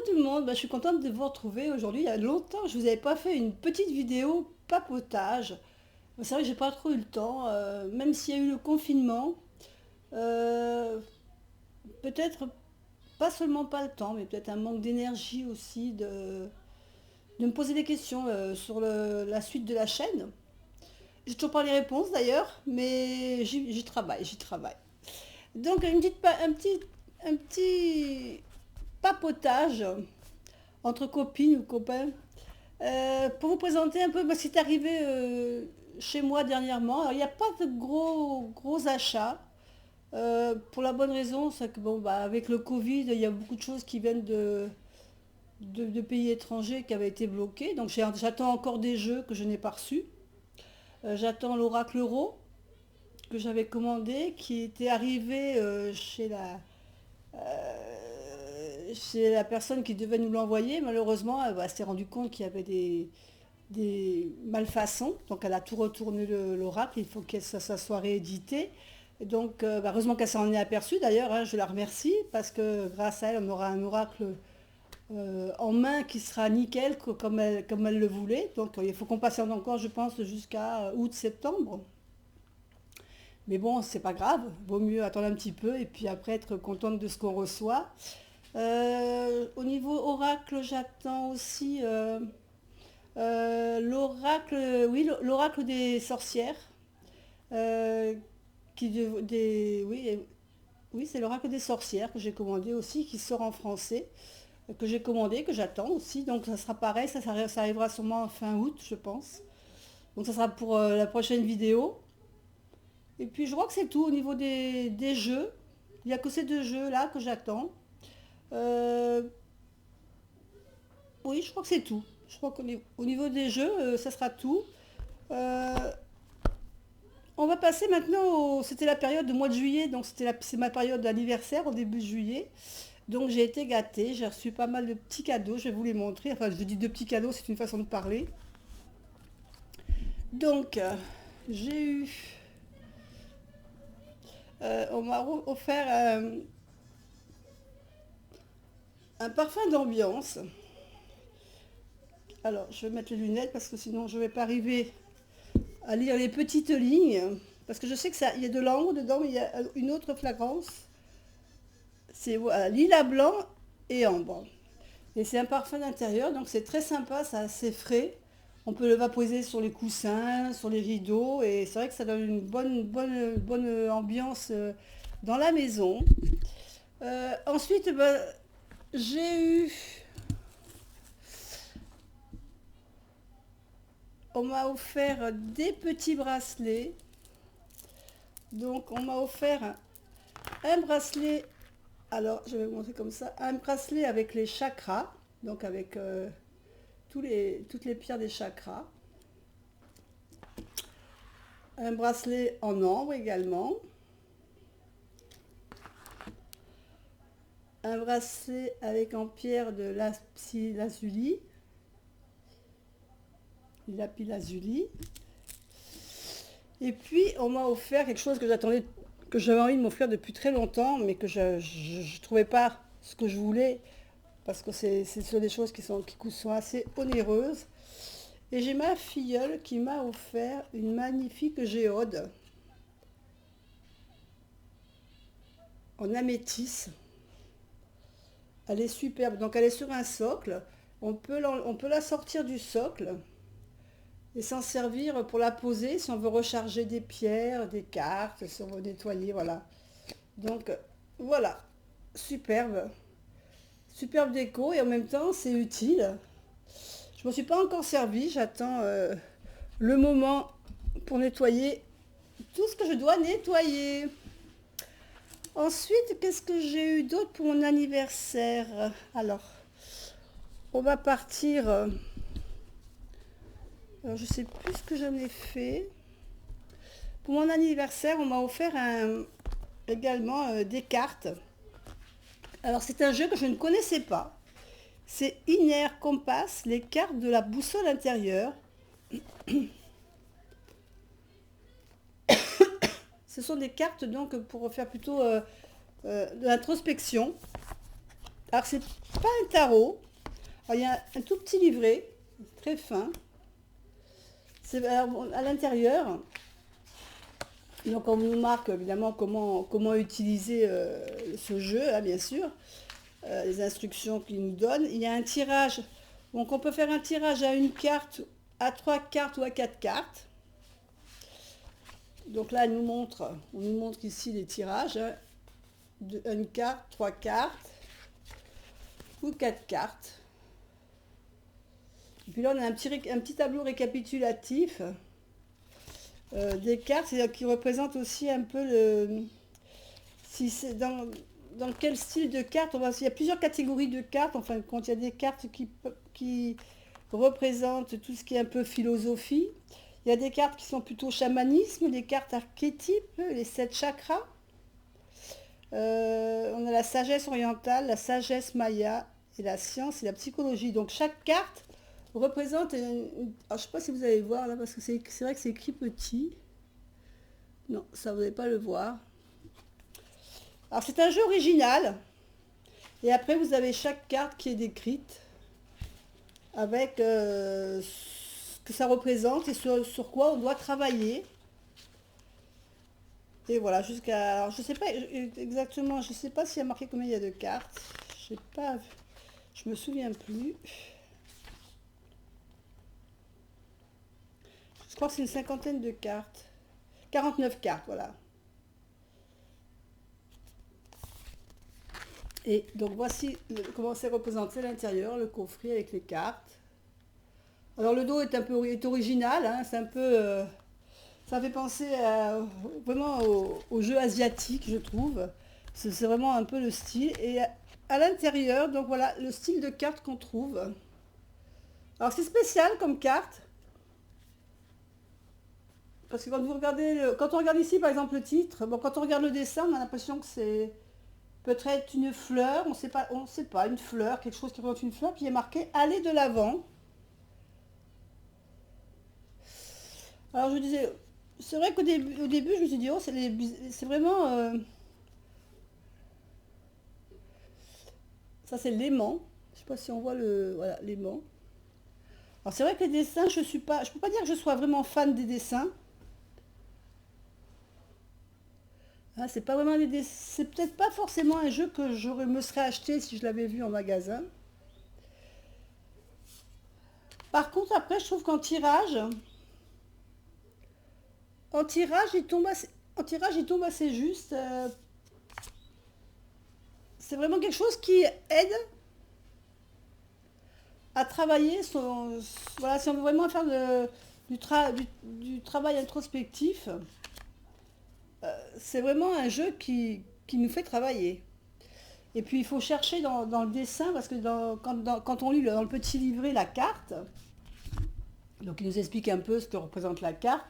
tout le monde, je suis contente de vous retrouver aujourd'hui. Il y a longtemps que je vous avais pas fait une petite vidéo papotage. C'est vrai que j'ai pas trop eu le temps, même s'il y a eu le confinement. euh, Peut-être pas seulement pas le temps, mais peut-être un manque d'énergie aussi de me poser des questions sur la suite de la chaîne. J'ai toujours pas les réponses d'ailleurs, mais j'y travaille, j'y travaille. Donc un petit papotage entre copines ou copains. Pour vous présenter un peu ce qui est arrivé chez moi dernièrement. Alors, il n'y a pas de gros achats. Pour la bonne raison, c'est que bon, avec le Covid, il y a beaucoup de choses qui viennent de pays étrangers qui avaient été bloqués. Donc j'attends encore des jeux que je n'ai pas reçus. J'attends l'Oracle Euro que j'avais commandé, qui était arrivé chez la personne qui devait nous l'envoyer. Malheureusement, elle s'est rendue compte qu'il y avait des malfaçons. Donc elle a tout retourné l'oracle, il faut que ça soit réédité. Et donc heureusement qu'elle s'en est aperçue d'ailleurs, hein, je la remercie parce que grâce à elle, on aura un oracle en main qui sera nickel comme elle le voulait. Donc il faut qu'on patiente encore, je pense, jusqu'à août-septembre. Mais bon, c'est pas grave, vaut mieux attendre un petit peu et puis après être contente de ce qu'on reçoit. Au niveau oracle, j'attends aussi l'oracle, oui, l'oracle des sorcières. euh, oui, oui, c'est l'oracle des sorcières que j'ai commandé aussi, qui sort en français, que j'ai commandé, que j'attends aussi. Donc ça sera pareil, ça arrivera sûrement fin août, je pense. Donc ça sera pour la prochaine vidéo. Et puis je crois que c'est tout au niveau des jeux. Il n'y a que ces deux jeux-là que j'attends. Euh, oui, je crois que c'est tout. Je crois qu'au niveau des jeux, ça sera tout. Euh, On va passer maintenant C'était la période du mois de juillet, donc c'est ma période d'anniversaire au début de juillet. Donc j'ai été gâtée, j'ai reçu pas mal de petits cadeaux, je vais vous les montrer. Enfin, je dis de petits cadeaux, c'est une façon de parler. Donc, j'ai eu... on m'a offert un parfum d'ambiance. Alors, je vais mettre les lunettes parce que sinon je ne vais pas arriver à lire les petites lignes. Parce que je sais il y a de l'ambre dedans, mais il y a une autre flagrance. C'est voilà, lilas blanc et ambre. Et c'est un parfum d'intérieur, donc c'est très sympa, c'est assez frais. On peut le vaporiser sur les coussins, sur les rideaux, et c'est vrai que ça donne une bonne ambiance dans la maison. Ensuite, j'ai eu... On m'a offert des petits bracelets. Donc on m'a offert un bracelet, alors je vais vous montrer comme ça, un bracelet avec les chakras, donc avec toutes les pierres des chakras. Un bracelet en ambre également. Un bracelet avec en pierre de lapis-lazuli. Lapis-lazuli. Et puis on m'a offert quelque chose que j'avais envie de m'offrir depuis très longtemps, mais que je ne trouvais pas ce que je voulais, parce que c'est sur des choses qui sont assez onéreuses. Et j'ai ma filleule qui m'a offert une magnifique géode en améthyste. Elle est superbe. Donc elle est sur un socle. On peut la sortir du socle et s'en servir pour la poser si on veut recharger des pierres, des cartes, si on veut nettoyer, voilà. Donc voilà, superbe. Superbe déco et en même temps c'est utile. Je ne m'en suis pas encore servi, j'attends le moment pour nettoyer tout ce que je dois nettoyer. Ensuite, qu'est-ce que j'ai eu d'autre pour mon anniversaire? Alors, on va partir... alors, je sais plus ce que j'en ai fait. Pour mon anniversaire, on m'a offert également des cartes. Alors, c'est un jeu que je ne connaissais pas. C'est Inner Compass, les cartes de la boussole intérieure. Ce sont des cartes donc pour faire plutôt de l'introspection. Alors c'est pas un tarot. Alors, il y a un tout petit livret, très fin. À l'intérieur, donc on nous marque évidemment comment utiliser ce jeu, hein, bien sûr, les instructions qu'il nous donne. Il y a un tirage, donc on peut faire un tirage à une carte, à 3 cartes ou à 4 cartes. Donc là, on nous montre ici les tirages, hein, une carte, 3 cartes ou 4 cartes. Et puis là, on a un petit tableau récapitulatif des cartes qui représente aussi un peu si c'est dans quel style de carte. Il y a plusieurs catégories de cartes. En fin de compte, il y a des cartes qui représentent tout ce qui est un peu philosophie. Il y a des cartes qui sont plutôt chamanisme, des cartes archétypes, les 7 chakras. On a la sagesse orientale, la sagesse maya et la science et la psychologie. Donc chaque carte représente je ne sais pas si vous allez voir là, parce que c'est vrai que c'est écrit petit. Non, ça vous n'allez pas le voir. Alors c'est un jeu original. Et après vous avez chaque carte qui est décrite avec ce que ça représente et sur quoi on doit travailler. Et voilà, jusqu'à... Alors je sais pas exactement, je sais pas s'il y a marqué combien il y a de cartes. Je sais pas, je me souviens plus. Je crois que c'est une cinquantaine de cartes. 49 cartes, voilà. Et donc voici comment c'est représenté à l'intérieur, le coffret avec les cartes. Alors le dos est original, hein, c'est un peu... ça fait penser vraiment au jeu asiatique, je trouve. C'est vraiment un peu le style. Et à l'intérieur, donc voilà, le style de carte qu'on trouve. Alors c'est spécial comme carte. Parce que quand on regarde ici par exemple le titre, bon, quand on regarde le dessin, on a l'impression que c'est peut-être une fleur, on sait pas, une fleur, quelque chose qui représente une fleur, puis il est marqué aller de l'avant. Alors je disais, c'est vrai qu'au début je me suis dit, oh, c'est vraiment, ça c'est l'aimant. Je sais pas si on voit voilà, l'aimant. Alors c'est vrai que les dessins, je peux pas dire que je sois vraiment fan des dessins. Hein, c'est pas vraiment c'est peut-être pas forcément un jeu que me serais acheté si je l'avais vu en magasin. Par contre, après, je trouve en tirage, il tombe assez juste. C'est vraiment quelque chose qui aide à travailler voilà, si on veut vraiment faire du travail introspectif, c'est vraiment un jeu qui nous fait travailler. Et puis il faut chercher dans le dessin, parce que quand on lit dans le petit livret la carte, donc il nous explique un peu ce que représente la carte.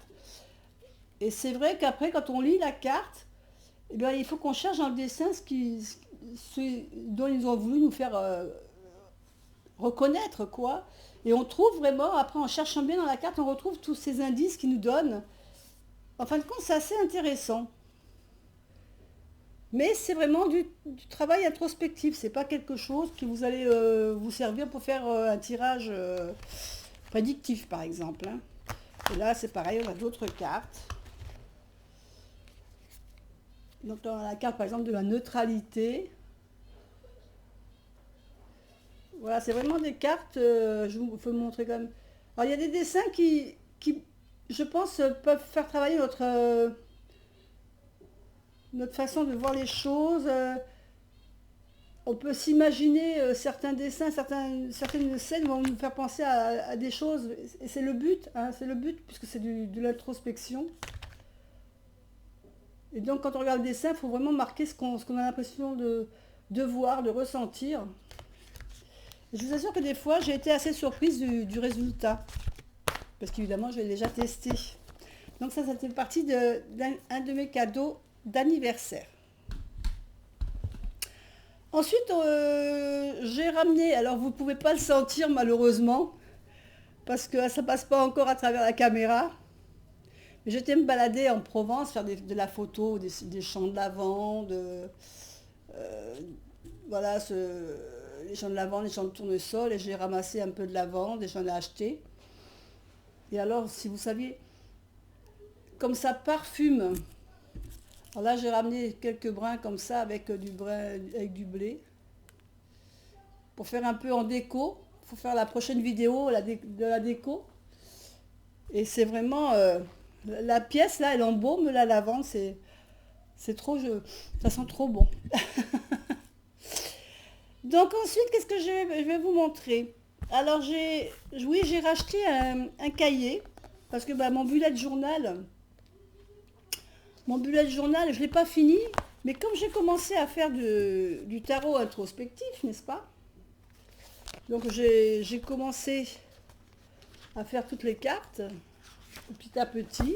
Et c'est vrai qu'après, quand on lit la carte, eh bien, il faut qu'on cherche dans le dessin ce dont ils ont voulu nous faire reconnaître, quoi. Et on trouve vraiment, après en cherchant bien dans la carte, on retrouve tous ces indices qui nous donnent. En fin de compte, c'est assez intéressant. Mais c'est vraiment du travail introspectif. C'est pas quelque chose qui vous allez vous servir pour faire un tirage prédictif, par exemple, hein. Et là, c'est pareil, on a d'autres cartes. Donc, dans la carte, par exemple, de la neutralité. Voilà, c'est vraiment des cartes, je vous peux montrer quand même. Alors, il y a des dessins qui je pense, peuvent faire travailler notre façon de voir les choses. On peut s'imaginer certains dessins, certaines scènes vont nous faire penser à des choses. Et c'est le but, hein, c'est le but, puisque c'est de l'introspection. Et donc, quand on regarde le dessin, il faut vraiment marquer ce qu'on a l'impression de voir, de ressentir. Et je vous assure que des fois, j'ai été assez surprise du résultat. Parce qu'évidemment, je l'ai déjà testé. Donc ça fait partie d'un de mes cadeaux d'anniversaire. Ensuite, j'ai ramené, alors vous ne pouvez pas le sentir malheureusement, parce que ça ne passe pas encore à travers la caméra. Mais j'étais me balader en Provence, faire de la photo, des champs de lavande, voilà, les champs de lavande, les champs de tournesol, et j'ai ramassé un peu de lavande et j'en ai acheté. Et alors, si vous saviez, comme ça parfume. Alors là, j'ai ramené quelques brins comme ça avec du brin, avec du blé, pour faire un peu en déco. Il faut faire la prochaine vidéo de la déco. Et c'est vraiment la pièce là, elle embaume la lavande, c'est trop, ça sent trop bon. Donc ensuite, qu'est-ce que je vais vous montrer? Alors oui, j'ai racheté un cahier parce que bah, mon bullet journal, je ne l'ai pas fini, mais comme j'ai commencé à faire du tarot introspectif, n'est-ce pas? Donc j'ai commencé à faire toutes les cartes, petit à petit.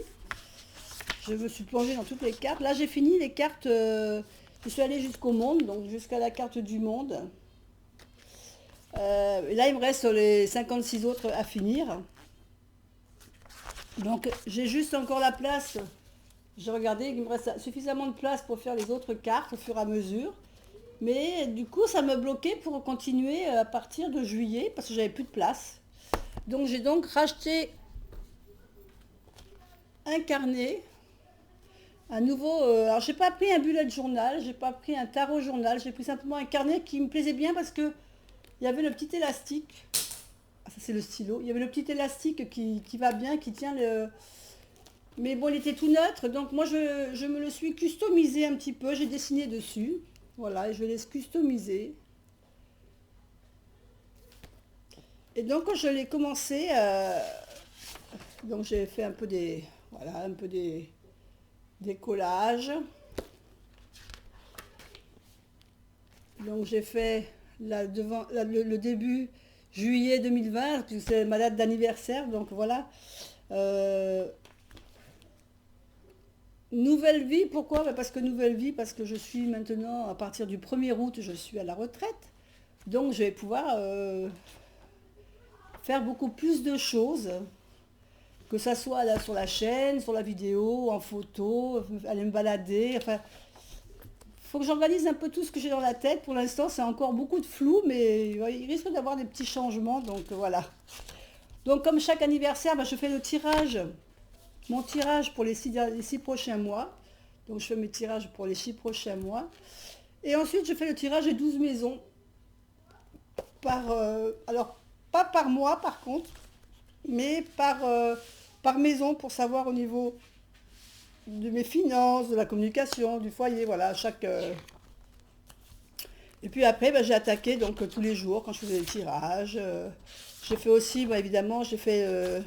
Je me suis plongée dans toutes les cartes. Là, j'ai fini les cartes. Je suis allée jusqu'au monde, donc jusqu'à la carte du monde. Et là, il me reste les 56 autres à finir. Donc, j'ai juste encore la place. J'ai regardé, il me reste suffisamment de place pour faire les autres cartes au fur et à mesure. Mais du coup, ça me bloquait pour continuer à partir de juillet parce que j'avais plus de place. Donc, j'ai donc racheté un carnet. Un nouveau, alors j'ai pas pris un bullet journal, j'ai pas pris un tarot journal, j'ai pris simplement un carnet qui me plaisait bien parce que il y avait le petit élastique. Ah, ça c'est le stylo. Il y avait le petit élastique qui va bien, qui tient le. Mais bon, il était tout neutre, donc moi je me le suis customisé un petit peu, j'ai dessiné dessus. Voilà, et je laisse customiser. Et donc quand je l'ai commencé, donc j'ai fait un peu des. Voilà, un peu des collages. Donc j'ai fait là, devant, là, le début juillet 2020, puisque c'est ma date d'anniversaire, donc voilà. Euh, Nouvelle vie, pourquoi? Parce que nouvelle vie, parce que je suis maintenant, à partir du 1er août, je suis à la retraite. Donc je vais pouvoir faire beaucoup plus de choses, que ça soit là sur la chaîne, sur la vidéo, en photo, aller me balader, enfin, faut que j'organise un peu tout ce que j'ai dans la tête. Pour l'instant, c'est encore beaucoup de flou, mais ouais, il risque d'avoir des petits changements, donc voilà. Donc comme chaque anniversaire, bah, je fais le tirage, mon tirage pour les 6 prochains mois. Donc je fais mes tirages pour les 6 prochains mois. Et ensuite, je fais le tirage des 12 maisons. Alors, pas par mois par contre, mais par maison pour savoir au niveau de mes finances, de la communication, du foyer, voilà, Et puis après, bah, j'ai attaqué donc tous les jours quand je faisais les tirages. J'ai fait aussi, bah, évidemment, j'ai fait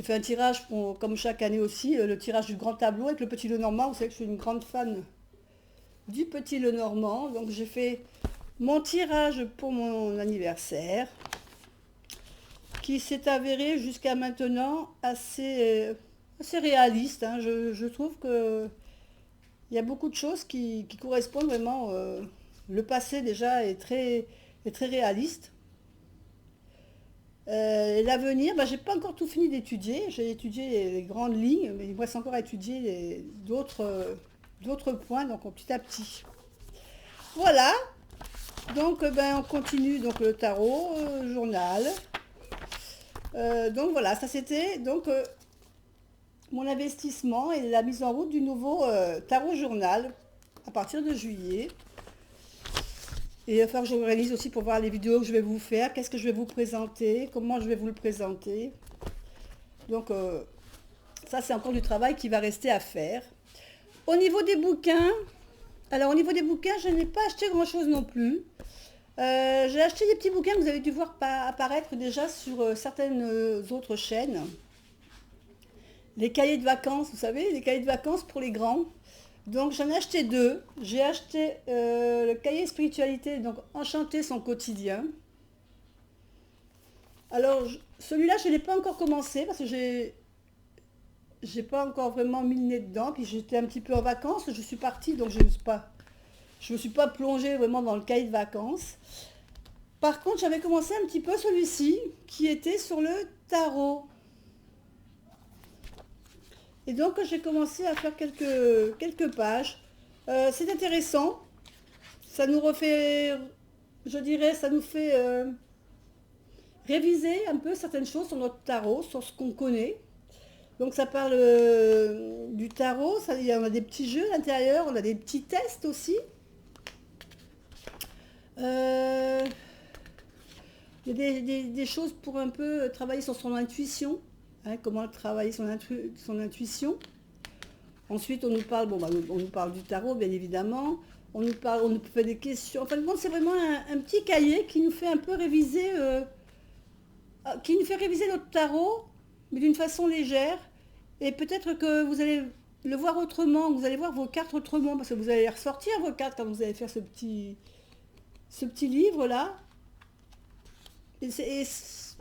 un tirage comme chaque année aussi, le tirage du grand tableau avec le petit Lenormand. Vous savez que je suis une grande fan du petit Lenormand. Donc j'ai fait mon tirage pour mon anniversaire, qui s'est avéré jusqu'à maintenant assez réaliste, hein. Je trouve que il y a beaucoup de choses qui correspondent vraiment. Le passé déjà est très réaliste. Et l'avenir, bah, j'ai pas encore tout fini d'étudier. J'ai étudié les grandes lignes, mais il me reste encore à étudier d'autres points, donc petit à petit. Voilà, donc ben, on continue donc le tarot, journal. Donc voilà, ça c'était donc mon investissement et la mise en route du nouveau tarot journal à partir de juillet. Et il va falloir que j'organise aussi pour voir les vidéos que je vais vous faire, qu'est-ce que je vais vous présenter, comment je vais vous le présenter. Donc ça c'est encore du travail qui va rester à faire. Au niveau des bouquins, alors au niveau des bouquins, je n'ai pas acheté grand-chose non plus. J'ai acheté des petits bouquins que vous avez dû voir apparaître déjà sur certaines autres chaînes. Les cahiers de vacances, vous savez, les cahiers de vacances pour les grands. Donc j'en ai acheté deux. J'ai acheté le cahier spiritualité, donc Enchanter son quotidien. Alors celui-là, je ne l'ai pas encore commencé parce que j'ai pas encore vraiment mis le nez dedans. Puis j'étais un petit peu en vacances, je suis partie, donc je me suis pas plongée vraiment dans le cahier de vacances. Par contre, j'avais commencé un petit peu celui-ci qui était sur le tarot. Et donc j'ai commencé à faire quelques pages. C'est intéressant. ça nous refait, je dirais, ça nous fait réviser un peu certaines choses sur notre tarot, sur ce qu'on connaît. Donc ça parle du tarot, on a des petits jeux à l'intérieur, on a des petits tests aussi. Euh, il y a des choses pour un peu travailler sur son intuition, hein, comment travailler son intuition. Ensuite, on nous parle, bon, bah, on nous parle du tarot, bien évidemment. On nous fait des questions. En fin de compte, c'est vraiment un petit cahier qui nous fait un peu réviser, qui nous fait réviser notre tarot, mais d'une façon légère. Et peut-être que vous allez le voir autrement, vous allez voir vos cartes autrement, parce que vous allez ressortir vos cartes quand vous allez faire ce petit livre-là.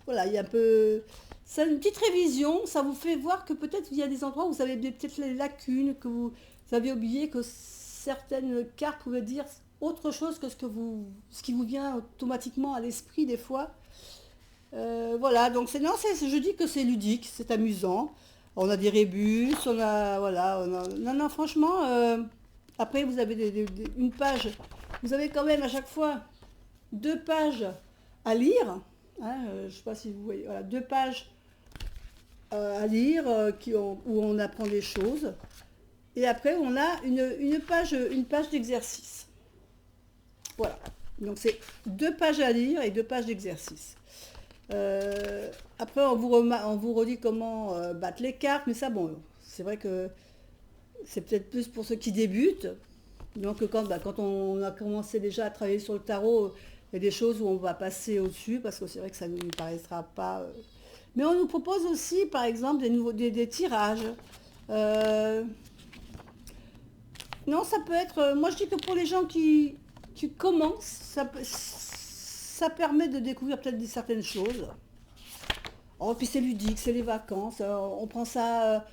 Voilà, il y a un peu... C'est une petite révision, ça vous fait voir que peut-être il y a des endroits où vous avez peut-être les lacunes, que vous avez oublié que certaines cartes pouvaient dire autre chose que ce qui vous vient automatiquement à l'esprit des fois. Voilà, donc non, je dis que c'est ludique, c'est amusant. On a des rébus, voilà, non, non, franchement, après vous avez une page, vous avez quand même à chaque fois 2 pages à lire, hein, je ne sais pas si vous voyez, voilà, 2 pages à lire où on apprend des choses. Et après, on a une page d'exercice. Voilà. Donc, c'est 2 pages à lire et 2 pages d'exercice. Après, on vous redit comment battre les cartes, mais ça, bon, c'est vrai que c'est peut-être plus pour ceux qui débutent. Donc, quand on a commencé déjà à travailler sur le tarot, il y a des choses où on va passer au-dessus, parce que c'est vrai que ça ne nous paraîtra pas... Mais on nous propose aussi, par exemple, des tirages. Euh, Non, ça peut être... Moi, je dis que pour les gens qui commencent, ça permet de découvrir peut-être certaines choses. Oh, puis c'est ludique, c'est les vacances, on prend ça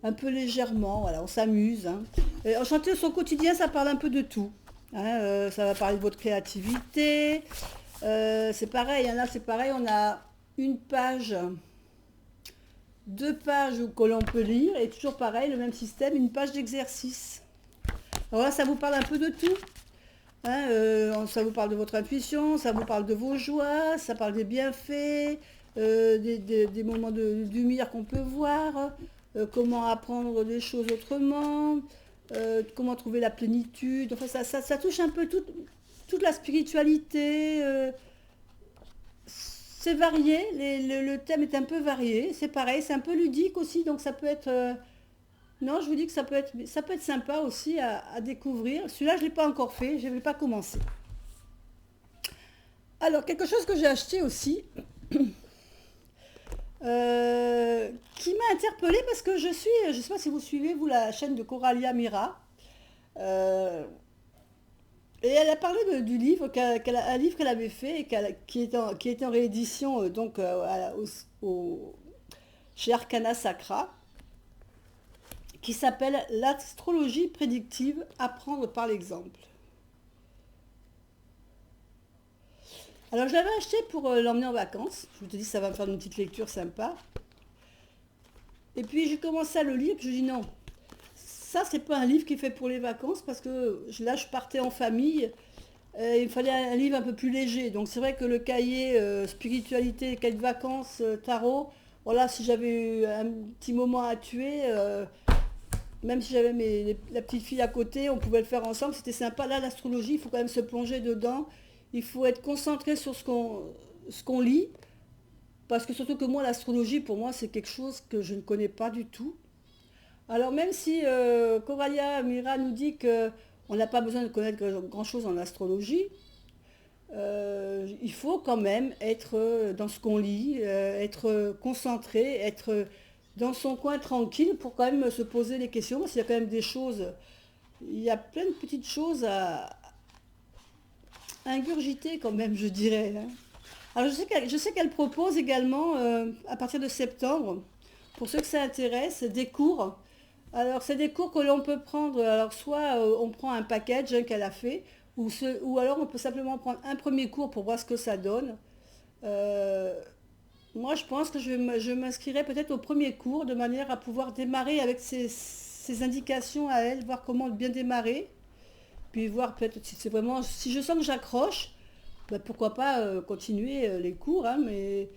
un peu légèrement, voilà, on s'amuse, hein. Et Enchanter son quotidien, ça parle un peu de tout, hein, ça va parler de votre créativité. C'est pareil, hein, là c'est pareil, on a une page, 2 pages que l'on peut lire, et toujours pareil, le même système, une page d'exercice. Alors là, ça vous parle un peu de tout. Hein, ça vous parle de votre intuition, ça vous parle de vos joies, ça parle des bienfaits, des moments de lumière qu'on peut voir, comment apprendre des choses autrement, comment trouver la plénitude. Enfin, ça touche un peu toute la spiritualité. C'est varié, le thème est un peu varié. C'est pareil, c'est un peu ludique aussi, donc ça peut être... non, je vous dis que ça peut être sympa aussi à découvrir. Celui-là, je ne l'ai pas encore fait, je ne l'ai pas commencé. Alors, quelque chose que j'ai acheté aussi, qui m'a interpellée parce que je ne sais pas si vous suivez, vous, la chaîne de Coralia Mira. Euh, et elle a parlé du livre, un livre qu'elle avait fait et qui est en réédition donc, chez Arcana Sacra, qui s'appelle L'astrologie prédictive, apprendre par l'exemple. Alors je l'avais acheté pour l'emmener en vacances. Je me suis dit ça va me faire une petite lecture sympa. Et puis j'ai commencé à le lire, puis je me dis non, ça c'est pas un livre qui est fait pour les vacances parce que là je partais en famille. Il me fallait un livre un peu plus léger. Donc c'est vrai que le cahier spiritualité, cahier de vacances, tarot, voilà, si j'avais eu un petit moment à tuer, même si j'avais la petite fille à côté, on pouvait le faire ensemble, c'était sympa. Là, l'astrologie, il faut quand même se plonger dedans. Il faut être concentré sur ce qu'on lit. Parce que surtout que moi, l'astrologie, pour moi, c'est quelque chose que je ne connais pas du tout. Alors même si Coralia Mira nous dit qu'on n'a pas besoin de connaître grand-chose en astrologie, il faut quand même être dans ce qu'on lit, être concentré, être dans son coin tranquille pour quand même se poser les questions, parce qu'il y a quand même des choses, il y a plein de petites choses à ingurgiter quand même, je dirais, hein. Alors je sais qu'elle propose également, à partir de septembre, pour ceux que ça intéresse, des cours. Alors c'est des cours que l'on peut prendre, alors soit on prend un package hein, qu'elle a fait, ou alors on peut simplement prendre un premier cours pour voir ce que ça donne. Euh, Moi je pense que je m'inscrirai peut-être au premier cours de manière à pouvoir démarrer avec ces indications à elle, voir comment bien démarrer. puis voir peut-être si c'est vraiment, si je sens que j'accroche, ben, pourquoi pas continuer les cours, hein, mais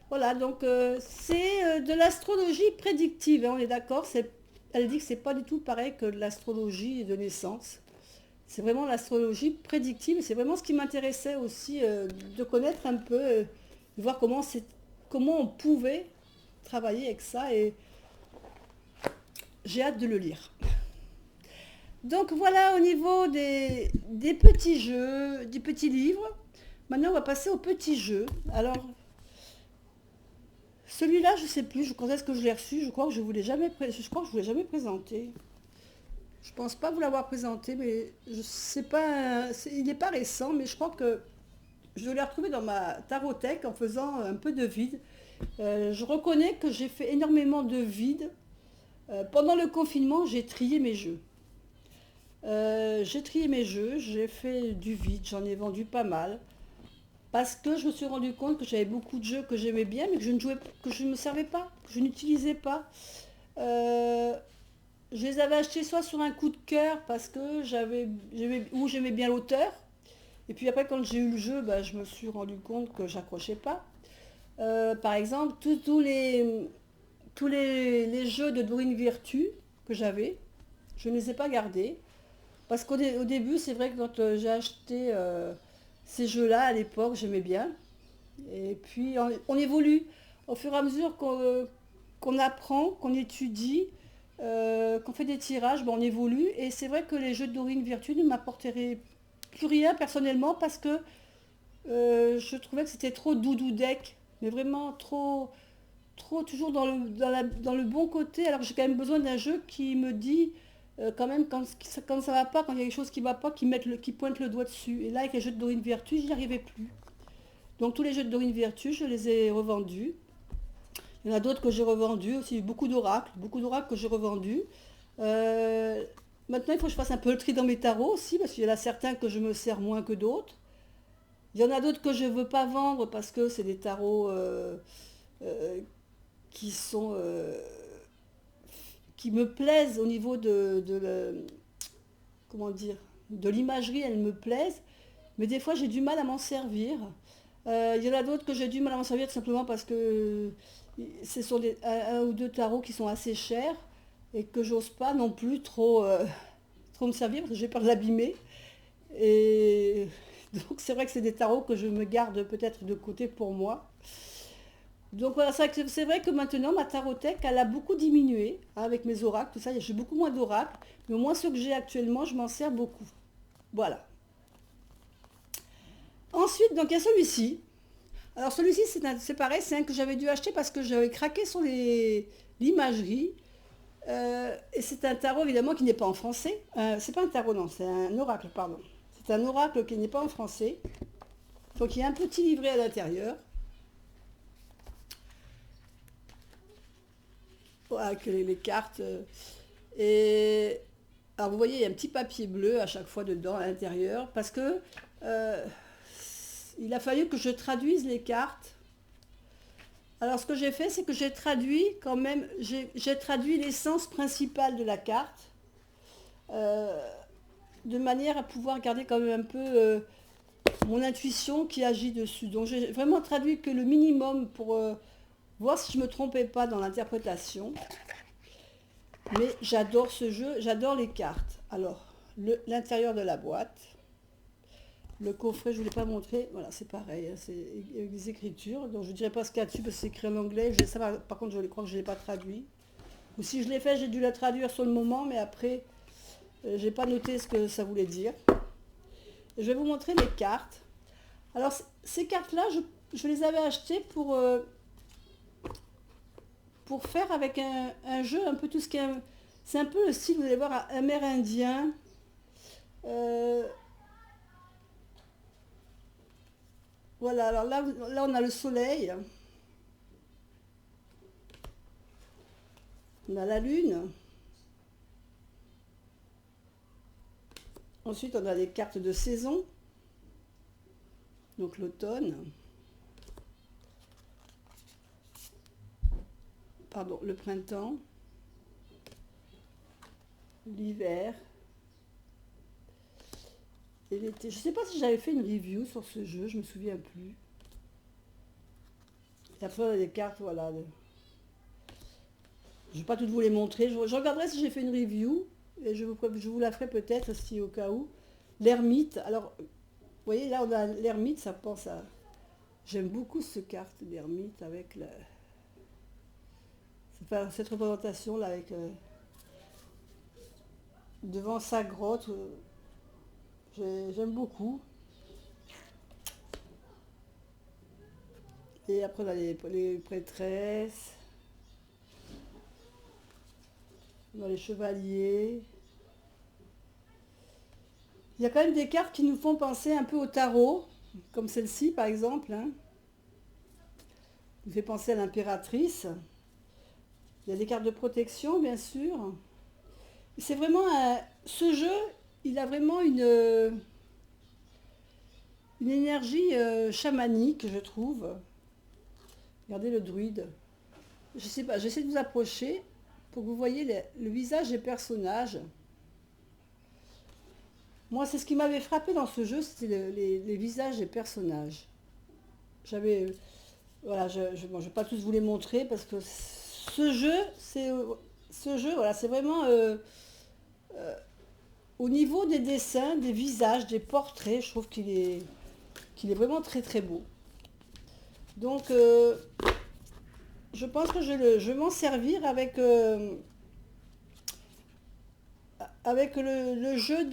voilà, donc c'est de l'astrologie prédictive, hein, on est d'accord, elle dit que c'est pas du tout pareil que de l'astrologie de naissance. C'est vraiment l'astrologie prédictive, c'est vraiment ce qui m'intéressait aussi de connaître un peu, de voir comment on pouvait travailler avec ça et j'ai hâte de le lire. Donc voilà au niveau des petits jeux, des petits livres. Maintenant on va passer aux petits jeux. Alors celui-là je ne sais plus, quand est-ce que je l'ai reçu, je crois que je ne vous l'ai jamais, présenté. Je ne pense pas vous l'avoir présenté, mais je sais pas, il n'est pas récent, mais je crois que je l'ai retrouvé dans ma tarothèque en faisant un peu de vide. Je reconnais que j'ai fait énormément de vide. Pendant le confinement, j'ai trié mes jeux. J'ai fait du vide, j'en ai vendu pas mal. Parce que je me suis rendu compte que j'avais beaucoup de jeux que j'aimais bien, mais que je ne jouais, que je ne me servais pas, que je n'utilisais pas. Euh, je les avais achetés soit sur un coup de cœur parce que j'aimais bien l'auteur. Et puis après, quand j'ai eu le jeu, bah, je me suis rendu compte que j'accrochais pas. Par exemple, tous les jeux de Dorine Virtue que j'avais, je ne les ai pas gardés. Parce qu'au début, c'est vrai que quand j'ai acheté ces jeux-là, à l'époque, j'aimais bien. Et puis, on évolue au fur et à mesure qu'on apprend, qu'on étudie, qu'on fait des tirages, ben, on évolue. Et c'est vrai que les jeux de Dorine Virtue ne m'apporteraient plus rien personnellement parce que je trouvais que c'était trop doudou deck, mais vraiment trop toujours dans le bon côté, alors que j'ai quand même besoin d'un jeu qui me dit quand même quand ça va pas, quand il y a quelque chose qui va pas, qui pointe le doigt dessus. Et là, avec les jeux de Dorine Virtue, j'y arrivais plus. Donc tous les jeux de Dorine Virtue, je les ai revendus. Il y en a d'autres que j'ai revendus aussi, beaucoup d'oracles que j'ai revendus. Euh, Maintenant, il faut que je fasse un peu le tri dans mes tarots aussi, parce qu'il y en a certains que je me sers moins que d'autres. Il y en a d'autres que je ne veux pas vendre parce que c'est des tarots euh, qui sont qui me plaisent au niveau comment dire, de l'imagerie, elles me plaisent, mais des fois j'ai du mal à m'en servir. Il y en a d'autres que j'ai du mal à m'en servir tout simplement parce que ce sont un ou deux tarots qui sont assez chers et que j'ose pas non plus trop me servir parce que j'ai peur de l'abîmer. Et donc c'est vrai que c'est des tarots que je me garde peut-être de côté pour moi. Donc voilà, c'est vrai que maintenant ma tarothèque elle a beaucoup diminué hein, avec mes oracles, tout ça, j'ai beaucoup moins d'oracles, mais au moins ceux que j'ai actuellement, je m'en sers beaucoup. Voilà. Ensuite, donc il y a celui-ci. Alors celui-ci, c'est pareil, c'est un que j'avais dû acheter parce que j'avais craqué sur l'imagerie. Et c'est un tarot évidemment qui n'est pas en français. C'est pas un tarot, non, c'est un oracle, pardon. C'est un oracle qui n'est pas en français. Donc il y a un petit livret à l'intérieur. Avec les cartes. Et alors vous voyez, il y a un petit papier bleu à chaque fois dedans, à l'intérieur, parce que euh, il a fallu que je traduise les cartes. Alors ce que j'ai fait, c'est que j'ai traduit quand même, j'ai traduit l'essence principale de la carte, euh, de manière à pouvoir garder quand même un peu mon intuition qui agit dessus. Donc j'ai vraiment traduit que le minimum pour voir si je ne me trompais pas dans l'interprétation. Mais j'adore ce jeu, j'adore les cartes. Alors, l'intérieur de la boîte, le coffret, je ne vous l'ai pas montré, voilà, c'est pareil, hein, c'est avec des écritures. Donc je ne dirais pas ce qu'il y a dessus parce que c'est écrit en anglais. Ça, par contre, je crois que je ne l'ai pas traduit. Ou si je l'ai fait, j'ai dû la traduire sur le moment, mais après, je n'ai pas noté ce que ça voulait dire. Je vais vous montrer les cartes. Alors, ces cartes-là, je les avais achetées pour faire avec un jeu un peu tout ce qui est... C'est un peu le style, vous allez voir, amérindien. Euh, voilà, alors là on a le soleil, on a la lune. Ensuite on a les cartes de saison, donc l'automne, pardon, le printemps, l'hiver, Je sais pas si j'avais fait une review sur ce jeu, je me souviens plus. Et après, on a des cartes, voilà. Je vais pas toutes vous les montrer. Je regarderai si j'ai fait une review. Et je vous la ferai peut-être si au cas où. L'ermite. Alors, vous voyez, là, on a l'ermite, ça pense à... J'aime beaucoup cette carte d'ermite avec cette représentation là avec devant sa grotte. J'aime beaucoup. Et après on a les prêtresses, on a les chevaliers. Il y a quand même des cartes qui nous font penser un peu au tarot, comme celle-ci par exemple. Hein. Il fait penser à l'impératrice. Il y a des cartes de protection, bien sûr. C'est vraiment ce jeu, il a vraiment une énergie chamanique, je trouve. Regardez le druide. Je sais pas, j'essaie de vous approcher pour que vous voyez le visage des personnages. Moi, c'est ce qui m'avait frappé dans ce jeu, c'était les visages des personnages. J'avais, voilà, bon, je vais pas tous vous les montrer parce que voilà, c'est vraiment au niveau des dessins, des visages, des portraits, je trouve qu'il est vraiment très très beau. Donc, je pense que je vais m'en servir avec le jeu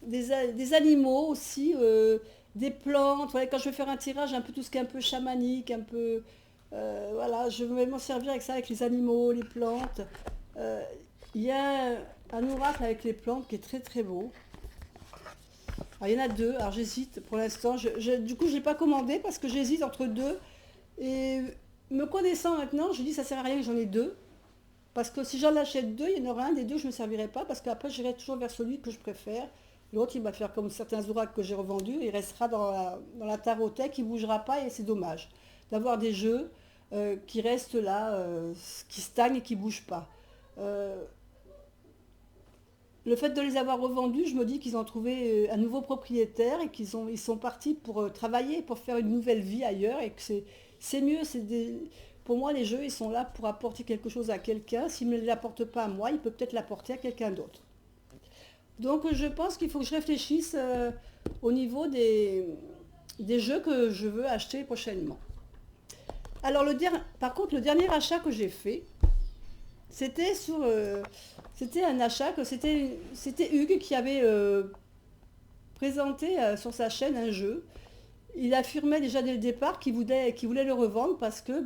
des animaux aussi, des plantes. Voilà, quand je vais faire un tirage, un peu tout ce qui est un peu chamanique, un peu... voilà, je vais m'en servir avec ça, avec les animaux, les plantes. Il y a un oracle avec les plantes qui est très très beau. Alors, il y en a deux, alors j'hésite pour l'instant. Du coup, je ne l'ai pas commandé parce que j'hésite entre deux. Et me connaissant maintenant, je dis ça sert à rien que j'en ai deux. Parce que si j'en achète deux, il y en aura un des deux, je ne me servirai pas. Parce qu'après, j'irai toujours vers celui que je préfère. L'autre, il va faire comme certains oracles que j'ai revendus. Il restera dans la tarothèque, il ne bougera pas et c'est dommage. D'avoir des jeux qui restent là, qui stagnent et qui ne bougent pas. Le fait de les avoir revendus, je me dis qu'ils ont trouvé un nouveau propriétaire et ils sont partis pour travailler, pour faire une nouvelle vie ailleurs et que c'est mieux. Pour moi, les jeux, ils sont là pour apporter quelque chose à quelqu'un. S'ils ne l'apportent pas à moi, il peut peut-être l'apporter à quelqu'un d'autre. Donc, je pense qu'il faut que je réfléchisse au niveau des jeux que je veux acheter prochainement. Alors, par contre, le dernier achat que j'ai fait, c'était c'était un achat c'était Hugues qui avait présenté sur sa chaîne un jeu. Il affirmait déjà dès le départ qu'il voulait le revendre parce que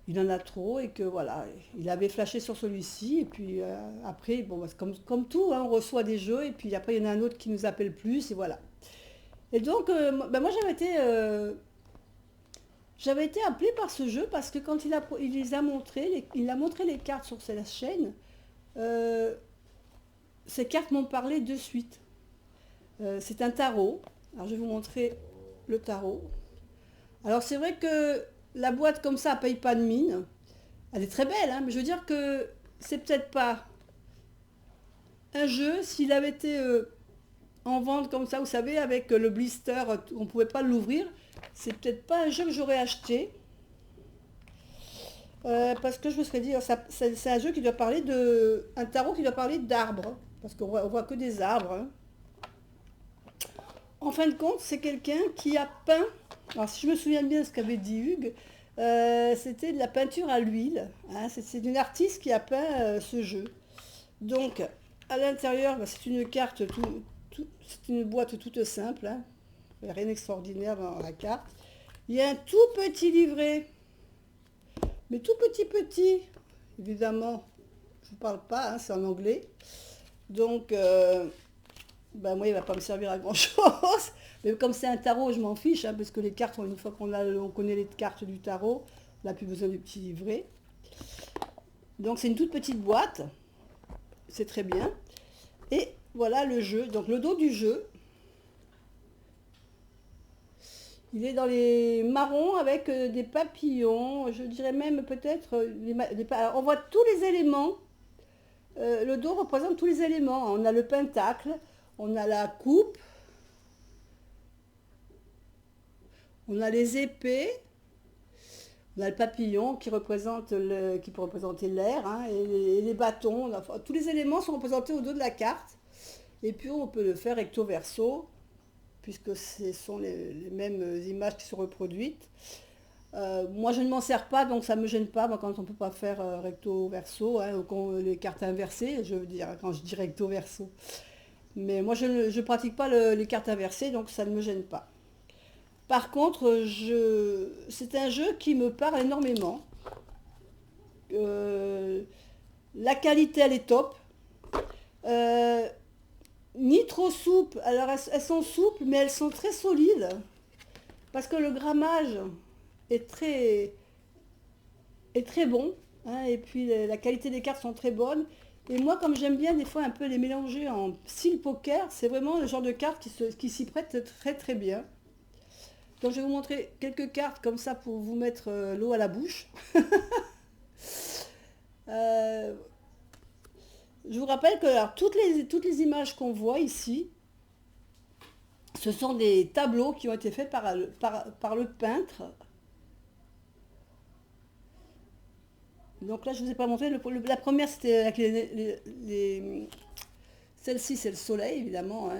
il en a trop et que voilà, il avait flashé sur celui-ci et puis après bon c'est comme tout, hein, on reçoit des jeux et puis après il y en a un autre qui nous appelle plus et voilà. Et donc moi j'avais été appelée par ce jeu parce que quand il a montré les cartes sur sa chaîne. Ces cartes m'ont parlé de suite. C'est un tarot. Alors je vais vous montrer le tarot. Alors c'est vrai que la boîte comme ça, elle paye pas de mine. Elle est très belle, hein, mais je veux dire que c'est peut-être pas un jeu s'il avait été en vente comme ça, vous savez, avec le blister, on ne pouvait pas l'ouvrir. C'est peut-être pas un jeu que j'aurais acheté. Parce que je me serais dit, c'est un jeu qui doit parler un tarot qui doit parler d'arbres, parce qu'on voit que des arbres. Hein. En fin de compte, c'est quelqu'un qui a peint, alors si je me souviens bien de ce qu'avait dit Hugues, c'était de la peinture à l'huile. Hein. C'est une artiste qui a peint ce jeu. Donc, à l'intérieur, c'est une carte, c'est une boîte toute simple. Hein. Il n'y a rien d'extraordinaire dans la carte. Il y a un tout petit livret. Mais tout petit, évidemment, je ne parle pas, hein, c'est en anglais. Donc, moi, il ne va pas me servir à grand-chose. Mais comme c'est un tarot, je m'en fiche, hein, parce que les cartes, une fois on connaît les cartes du tarot, on n'a plus besoin du petit livret. Donc, c'est une toute petite boîte. C'est très bien. Et voilà le jeu. Donc, le dos du jeu. Il est dans les marrons avec des papillons, je dirais même peut-être, on voit tous les éléments, le dos représente tous les éléments. On a le pentacle, On a la coupe, on a les épées, on a le papillon qui peut représenter l'air, hein, et les bâtons. Enfin, tous les éléments sont représentés au dos de la carte. Et puis on peut le faire recto verso, puisque ce sont les mêmes images qui sont reproduites. Moi je ne m'en sers pas, donc ça ne me gêne pas moi, quand on ne peut pas faire recto verso, hein, ou les cartes inversées, je veux dire, quand je dis recto verso. Mais moi je ne pratique pas les cartes inversées, donc ça ne me gêne pas. Par contre, c'est un jeu qui me parle énormément. Euh, la qualité, elle est top. Euh, Ni trop souples. Alors elles sont souples, mais elles sont très solides. Parce que le grammage est est très bon, hein, et puis la qualité des cartes sont très bonnes. Et moi, comme j'aime bien des fois un peu les mélanger en style poker, c'est vraiment le genre de carte qui s'y prête très très bien. Donc je vais vous montrer quelques cartes comme ça pour vous mettre l'eau à la bouche. Euh, je vous rappelle que alors, toutes les images qu'on voit ici, ce sont des tableaux qui ont été faits par le peintre. Donc là, je ne vous ai pas montré. La première, c'était avec celle-ci, c'est le soleil, évidemment, hein,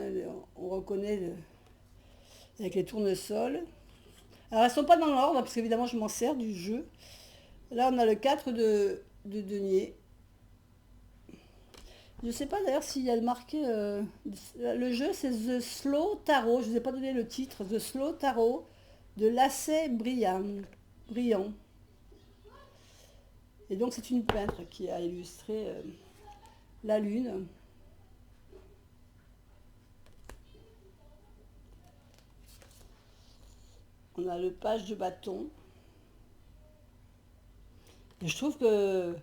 on reconnaît avec les tournesols. Alors, elles ne sont pas dans l'ordre, parce qu'évidemment, je m'en sers du jeu. Là, on a le 4 de denier. Je ne sais pas d'ailleurs s'il y a marqué... le jeu, c'est The Slow Tarot. Je ne vous ai pas donné le titre. The Slow Tarot de Lacet Brillant. Et donc, c'est une peintre qui a illustré la lune. On a le page de bâton. Et je trouve que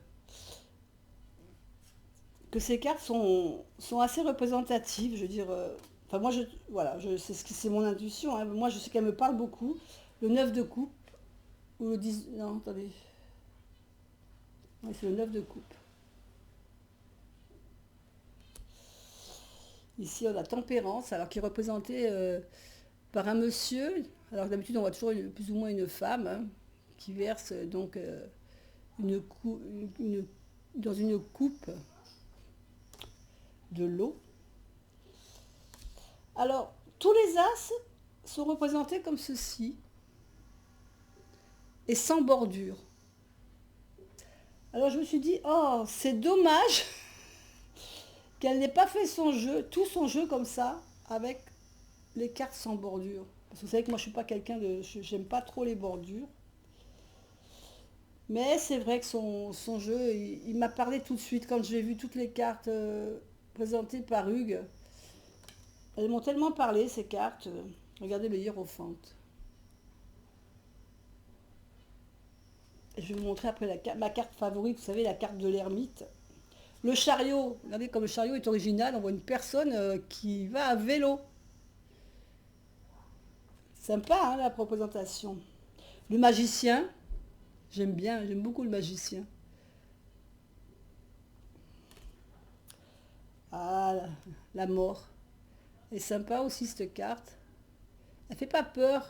ces cartes sont assez représentatives. Je veux dire, enfin moi, voilà, c'est mon intuition, hein. Moi, je sais qu'elle me parle beaucoup. Le 9 de coupe, ou le 10... Non, attendez. Oui, c'est le 9 de coupe. Ici, on a Tempérance, alors qui est représenté par un monsieur. Alors d'habitude, on voit toujours plus ou moins une femme, hein, qui verse donc une, une, dans une coupe de l'eau. Alors, tous les as sont représentés comme ceci, et sans bordure. Alors je me suis dit, oh, c'est dommage qu'elle n'ait pas fait tout son jeu comme ça, avec les cartes sans bordure. Parce que vous savez que moi je suis pas quelqu'un de... J'aime pas trop les bordures. Mais c'est vrai que son jeu, il m'a parlé tout de suite quand j'ai vu toutes les cartes présentées par Hugues. Elles m'ont tellement parlé, ces cartes. Regardez le hiérophante. Et je vais vous montrer après ma carte favorite, vous savez, la carte de l'ermite. Le chariot, regardez comme le chariot est original, on voit une personne qui va à vélo. Sympa, hein, la représentation. Le magicien, j'aime beaucoup le magicien. Ah, la mort. Elle est sympa aussi cette carte. Elle fait pas peur.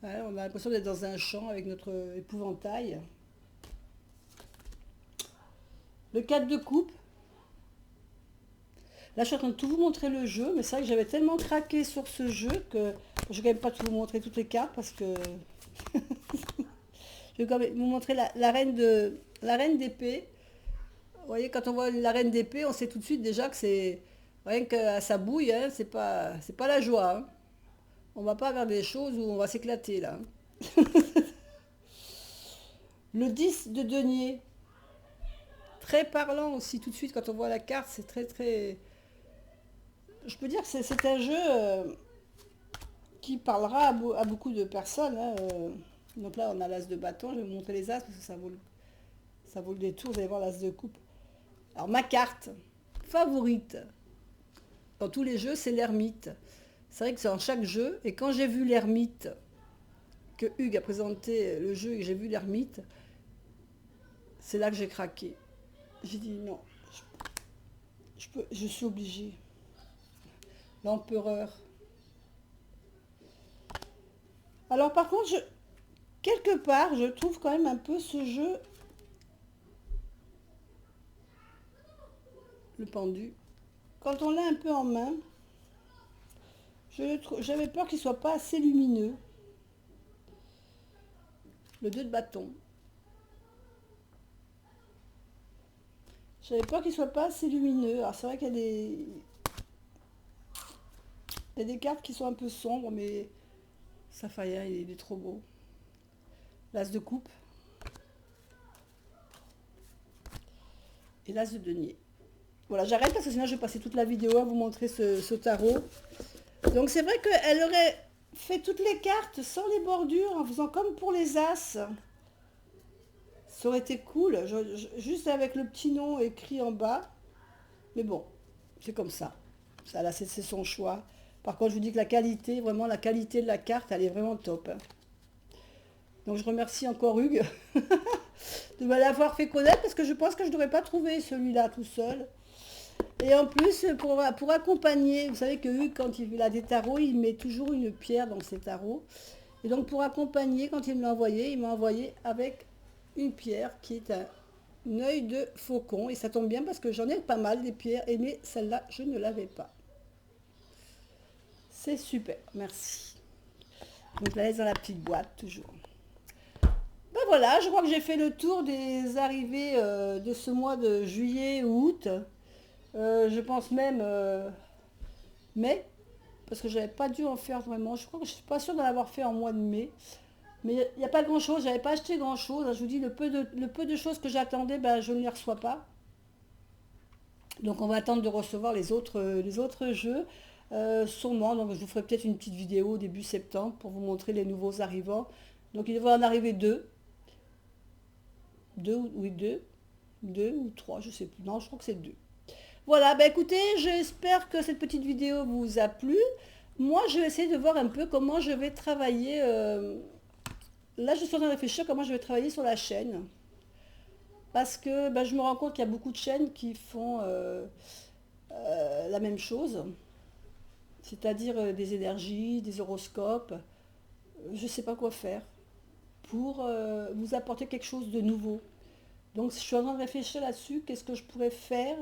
Ouais, on a l'impression d'être dans un champ avec notre épouvantail. Le 4 de coupe. Là, je suis en train de tout vous montrer le jeu, mais c'est vrai que j'avais tellement craqué sur ce jeu que je ne vais quand même pas tout vous montrer toutes les cartes parce que je vais quand même vous montrer la reine d'épée. Vous voyez, quand on voit la reine d'épée, on sait tout de suite déjà que c'est rien qu'à sa bouille, hein, c'est pas la joie, hein. On va pas vers des choses où on va s'éclater là. Le 10 de denier, très parlant aussi tout de suite quand on voit la carte, c'est très très... Je peux dire que c'est un jeu qui parlera à beaucoup de personnes, hein. Donc là on a l'as de bâton, je vais vous montrer les as parce que ça vaut le détour, vous allez voir l'as de coupe. Alors ma carte favorite dans tous les jeux, c'est l'ermite. C'est vrai que c'est dans chaque jeu, et quand j'ai vu l'ermite, que Hugues a présenté le jeu et que j'ai vu l'ermite, c'est là que j'ai craqué. J'ai dit non, je suis obligée. l'empereur. Alors par contre, quelque part, je trouve quand même un peu ce jeu, le pendu, quand on l'a un peu en main, j'avais peur qu'il soit pas assez lumineux. Le 2 de bâton. J'avais peur qu'il soit pas assez lumineux. Alors c'est vrai qu'il y a des cartes qui sont un peu sombres, mais ça fait rien, il est trop beau. L'as de coupe. Et l'as de denier. Voilà, j'arrête parce que sinon je vais passer toute la vidéo à vous montrer ce tarot. Donc c'est vrai qu'elle aurait fait toutes les cartes sans les bordures, en faisant comme pour les as. Ça aurait été cool, juste avec le petit nom écrit en bas. Mais bon, c'est comme ça. Ça là, c'est son choix. Par contre, je vous dis que la qualité, vraiment la qualité de la carte, elle est vraiment top. Donc je remercie encore Hugues de me l'avoir fait connaître parce que je pense que je n'aurais pas trouvé celui-là tout seul. Et en plus, pour accompagner, vous savez que Hugues, quand il a des tarots, il met toujours une pierre dans ses tarots. Et donc pour accompagner, quand il il m'a envoyé avec une pierre qui est un œil de faucon. Et ça tombe bien parce que j'en ai pas mal des pierres, mais celle-là, je ne l'avais pas. C'est super, merci. Donc je la laisse dans la petite boîte, toujours. Ben voilà, je crois que j'ai fait le tour des arrivées de ce mois de juillet ou août. Je pense même mai, parce que j'avais pas dû en faire vraiment. Je crois que je suis pas sûre d'en avoir fait en mois de mai. Mais il n'y a pas grand chose, j'avais pas acheté grand chose. Je vous dis, le peu de choses que j'attendais, ben, je ne les reçois pas. Donc on va attendre de recevoir les autres jeux. Sûrement, donc je vous ferai peut-être une petite vidéo début septembre pour vous montrer les nouveaux arrivants. Donc il devrait en arriver deux. Oui, deux ou trois, je sais plus. Non, je crois que c'est deux. Voilà, bah écoutez, j'espère que cette petite vidéo vous a plu. Moi, je vais essayer de voir un peu comment je vais travailler. Là, je suis en train de réfléchir comment je vais travailler sur la chaîne. Parce que bah, je me rends compte qu'il y a beaucoup de chaînes qui font la même chose. C'est-à-dire des énergies, des horoscopes. Je ne sais pas quoi faire pour vous apporter quelque chose de nouveau. Donc, je suis en train de réfléchir là-dessus. Qu'est-ce que je pourrais faire?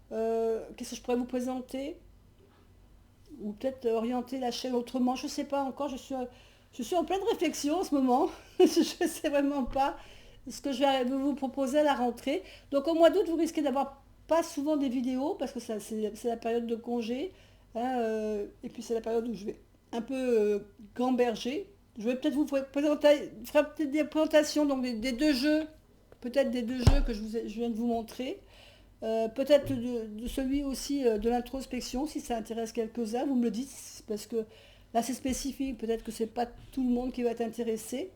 Qu'est-ce que je pourrais vous présenter? Ou peut-être orienter la chaîne autrement. Je ne sais pas encore. Je suis en pleine réflexion en ce moment. Je ne sais vraiment pas ce que je vais vous proposer à la rentrée. Donc, au mois d'août, vous risquez d'avoir pas souvent des vidéos parce que c'est la période de congé. Hein, et puis, c'est la période où je vais un peu gamberger. Je vais peut-être vous présenter, faire peut-être des présentations donc des deux jeux, peut-être des deux jeux que je viens de vous montrer. Peut-être de celui aussi de l'introspection, si ça intéresse quelques-uns, vous me le dites, parce que là c'est spécifique, peut-être que c'est pas tout le monde qui va être intéressé.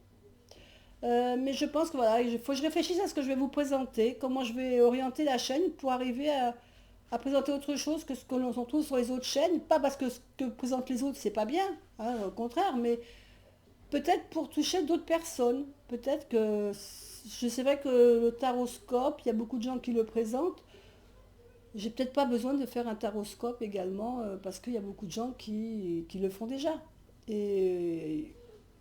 Mais je pense que voilà, il faut que je réfléchisse à ce que je vais vous présenter, comment je vais orienter la chaîne pour arriver à présenter autre chose que ce que l'on trouve sur les autres chaînes. Pas parce que ce que présentent les autres, c'est pas bien, hein, au contraire, mais peut-être pour toucher d'autres personnes. Peut-être que, c'est vrai que le taroscope, il y a beaucoup de gens qui le présentent. J'ai peut-être pas besoin de faire un taroscope également parce qu'il y a beaucoup de gens qui le font déjà. Et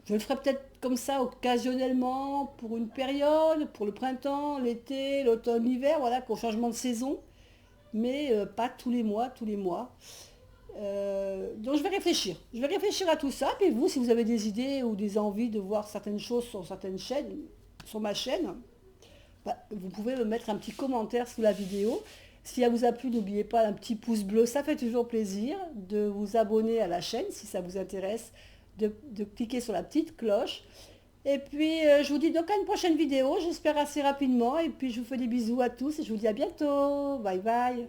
je le ferai peut-être comme ça occasionnellement pour une période, pour le printemps, l'été, l'automne, l'hiver, voilà, pour changement de saison, mais pas tous les mois, tous les mois. Donc je vais réfléchir. Je vais réfléchir à tout ça. Puis vous, si vous avez des idées ou des envies de voir certaines choses sur certaines chaînes, sur ma chaîne, bah, vous pouvez me mettre un petit commentaire sous la vidéo. Si elle vous a plu, n'oubliez pas un petit pouce bleu, ça fait toujours plaisir. De vous abonner à la chaîne si ça vous intéresse, de cliquer sur la petite cloche. Et puis je vous dis donc à une prochaine vidéo, j'espère assez rapidement. Et puis je vous fais des bisous à tous et je vous dis à bientôt. Bye bye.